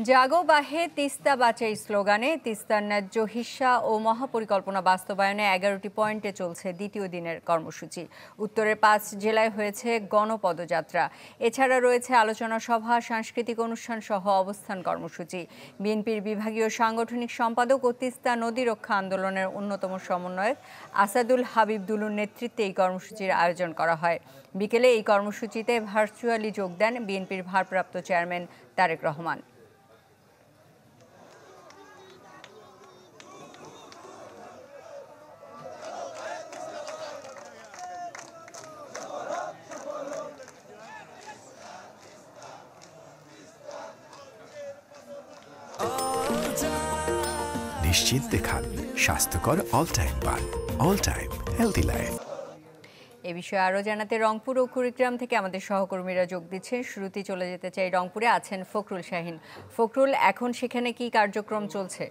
জাগো বাহে তিস্তা বাঁচাই স্লোগানে তিস্তার ন্যায্য হিস্সা ও মহাপরিকল্পনা বাস্তবায়নে 11টি পয়েন্টে চলছে দ্বিতীয় দিনের কর্মসূচি। উত্তরের 5 জেলায় হয়েছে গণপদযাত্রা। এছাড়া রয়েছে আলোচনা সভা, সাংস্কৃতিক অনুষ্ঠান সহ অবস্থান কর্মসূচি। বিএনপির বিভাগীয় সাংগঠনিক সম্পাদক ও তিস্তা নদী রক্ষা আন্দোলনের অন্যতম সমন্বয়ক আসাদুল হাবিব দুলুর নেতৃত্বে এই কর্মসূচির আয়োজন করা হয়। বিকেলে এই কর্মসূচিতে ভার্চুয়ালি যোগ দেন বিএনপির ভারপ্রাপ্ত চেয়ারম্যান তারেক রহমান। নিশ্চিন্তে খান স্বাস্থ্যকর অল টাইম পান। All time healthy life. এ বিষয়ে আরো জানাতে রংপুর ও কুড়িগ্রাম থেকে আমাদের সহকর্মীরা যোগ দিচ্ছেন। শুরুতেই চলে যেতে চাই রংপুরে, আছেন ফখরুল শাহিন। ফখরুল, এখন সেখানে কি কার্যক্রম চলছে?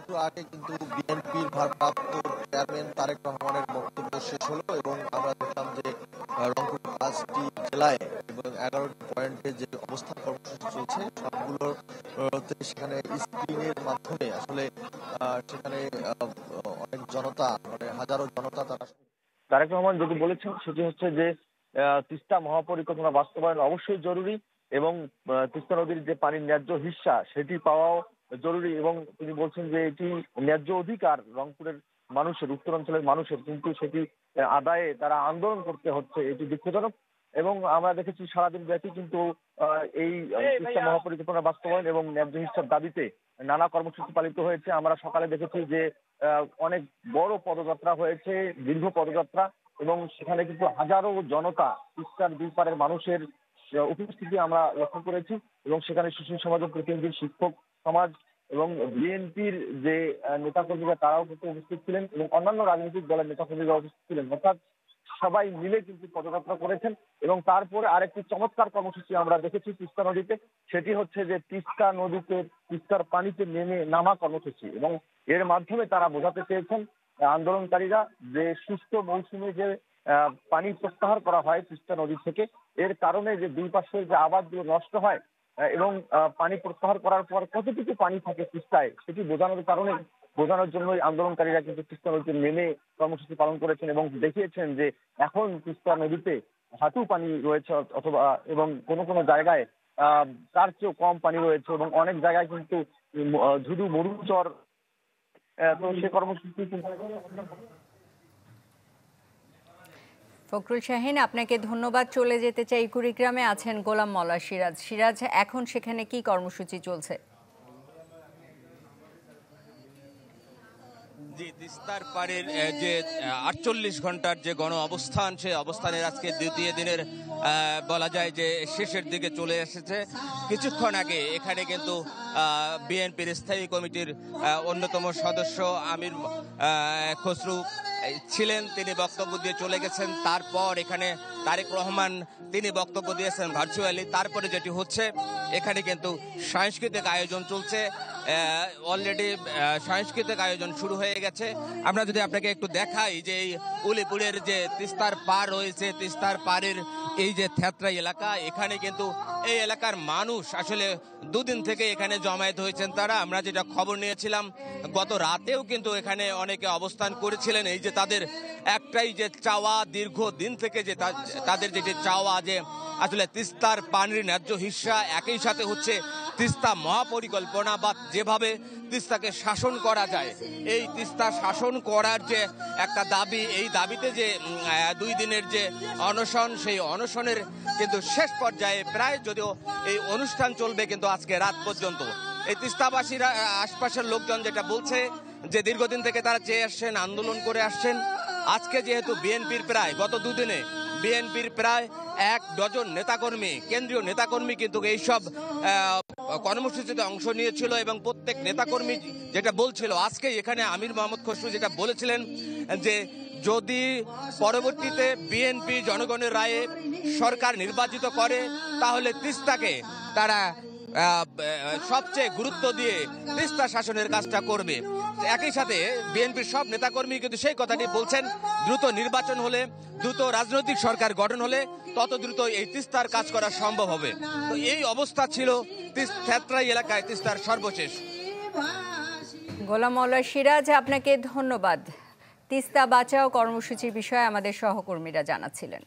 একটু আগে কিন্তু বিএনপির ভারপ্রাপ্ত চেয়ারম্যান তারেক রহমানের বক্তব্য শেষ হলো এবং আমরা দেখলাম যে রংপুর 5টি জেলায় এবং 11টি পয়েন্টে যে অবস্থান কর্মসূচি চলছে সবগুলোর সেখানে স্ক্রিনের মাধ্যমে আসলে সেখানে অনেক জনতা, মানে হাজারো জনতা তারা তারেক রহমান যেটি বলেছেন সেটি হচ্ছে যে তিস্তা মহাপরিকল্পনা বাস্তবায়ন অবশ্যই জরুরি এবং তিস্তা নদীর যে পানির ন্যায্য হিস্সা সেটি পাওয়াও জরুরি এবং তিনি বলছেন যে এটি ন্যায্য অধিকার রংপুরের মানুষের, উত্তরাঞ্চলের মানুষের, কিন্তু সেটি আদায়ে তারা আন্দোলন করতে হচ্ছে, এটি দুঃখজনক। এবং আমরা দেখেছি সারাদিন ব্যাপী কিন্তু এই তিস্তা মহাপরিকল্পনা বাস্তবায়ন এবং ন্যায্য হিস্সার দাবিতে নানা কর্মসূচি পালিত হয়েছে। আমরা সকালে দেখেছি যে অনেক বড় পদযাত্রা হয়েছে, দীর্ঘ পদযাত্রা, এবং সেখানে কিন্তু হাজারো জনতা, তিস্তার দুই পারের মানুষের উপস্থিতি আমরা লক্ষ্য করেছি এবং সেখানে শিশু সমাজের প্রতিনিধি, শিক্ষক সমাজ এবং বিএনপির যে নেতাকর্মীরা তারাও কিন্তু উপস্থিত ছিলেন এবং অন্যান্য রাজনৈতিক দলের নেতাকর্মীরা উপস্থিত ছিলেন। অর্থাৎ সবাই মিলে কিন্তু পদযাত্রা করেছেন। এবং তারপরে আরেকটি চমৎকার কর্মসূচি আমরা দেখেছি তিস্তা নদীতে, সেটি হচ্ছে যে তিস্তা নদীতে তিস্তার পানিতে নামা কর্মসূচি। এবং এর মাধ্যমে তারা বোঝাতে চেয়েছেন আন্দোলনকারীরা যে সুস্থ মৌসুমে যে পানি প্রত্যাহার করা হয় তিস্তা নদী থেকে, এর কারণে যে দুই পাশের যে আবাদগুলো নষ্ট হয় এবং পানি প্রত্যাহার করার পর কতটুকু পানি থাকে তিস্তায় সেটি বোঝানোর জন্যই আন্দোলনকারীরা কিন্তু তিস্তা নদীতে নেমে কর্মসূচি পালন করেছেন এবং দেখিয়েছেন যে এখন তিস্তা নদীতে হাঁটু পানি রয়েছে অথবা এবং কোনো জায়গায় তার চেয়েও কম পানি রয়েছে এবং অনেক জায়গায় কিন্তু ধুধু মরুচর। তো সে কর্মসূচি ফখরুল শাহিন, আপনাকে ধন্যবাদ। চলে যেতে চাই কুড়িগ্রামে, আছেন গোলাম মওলা সিরাজ। সিরাজ, এখন সেখানে কি কর্মসূচি চলছে? জি, তিস্তার পাড়ের যে 48 ঘন্টার যে গণ অবস্থান, সেই অবস্থানের আজকে দ্বিতীয় দিনের বলা যায় যে শেষের দিকে চলে এসেছে। কিছুক্ষণ আগে এখানে কিন্তু বিএনপির স্থায়ী কমিটির অন্যতম সদস্য আমির খসরু ছিলেন, তিনি বক্তব্য দিয়ে চলে গেছেন। তারপর এখানে তারেক রহমান তিনি বক্তব্য দিয়েছেন ভার্চুয়ালি। তারপরে যেটি হচ্ছে এখানে কিন্তু সাংস্কৃতিক আয়োজন চলছে, অলরেডি সাংস্কৃতিক আয়োজন শুরু হয়ে গেছে। আমরা যদি আপনাকে একটু দেখাই যে এই উলিপুরের যে তিস্তার পাড় রয়েছে, তিস্তার পাড়ের এই যে থেতরা এলাকা, এখানে কিন্তু এই এলাকার মানুষ আসলে দুদিন থেকে এখানে জমায়েত হয়েছেন। তারা, আমরা যেটা খবর নিয়েছিলাম, গত রাতেও কিন্তু এখানে অনেকে অবস্থান করেছিলেন। এই যে তাদের একটাই যে চাওয়া, দীর্ঘ দিন থেকে যে তাদের যেটি চাওয়া যে আসলে তিস্তার পানির ন্যায্য হিস্সা, একই সাথে হচ্ছে তিস্তা মহাপরিকল্পনা বা যেভাবে তিস্তাকে শাসন করা যায়, এই তিস্তা শাসন করার যে একটা দাবি, এই দাবিতে যে 2 দিনের যে অনশন, সেই অনশনের কিন্তু শেষ পর্যায়ে প্রায়, যদিও এই অনুষ্ঠান চলবে কিন্তু আজকে রাত পর্যন্ত। এই তিস্তাবাসীরা, আশপাশের লোকজন যেটা বলছে যে দীর্ঘদিন থেকে তারা চেয়ে আসছেন, আন্দোলন করে আসছেন। আজকে যেহেতু বিএনপির প্রায় গত 2 দিনে বিএনপির প্রায় 1 ডজন নেতাকর্মী, কেন্দ্রীয় নেতাকর্মী কিন্তু এইসব কর্মসূচিতে অংশ নিয়েছিল এবং প্রত্যেক নেতাকর্মী যেটা বলছিল, আজকে এখানে আমির মোহাম্মদ খসরু যেটা বলেছিলেন যে যদি পরবর্তীতে বিএনপি জনগণের রায়ে সরকার নির্বাচিত করে তাহলে তিস্তাকে তারা সবচেয়ে গুরুত্ব দিয়ে তিস্তা শাসনের কাজটা করবে। একই সাথে বিএনপির সব নেতাকর্মী কিন্তু সেই কথাটি বলছেন, দ্রুত নির্বাচন হলে, দ্রুত রাজনৈতিক সরকার গঠন হলে তত দ্রুত এই তিস্তার কাজ করা সম্ভব হবে। তো এই অবস্থা ছিল থেত্রাই এলাকায় তিস্তার সর্বশেষ। গোলাম মাওলা সিরাজ, আপনাকে ধন্যবাদ। তিস্তা বাঁচাও কর্মসূচির বিষয়ে আমাদের সহকর্মীরা জানাচ্ছিলেন।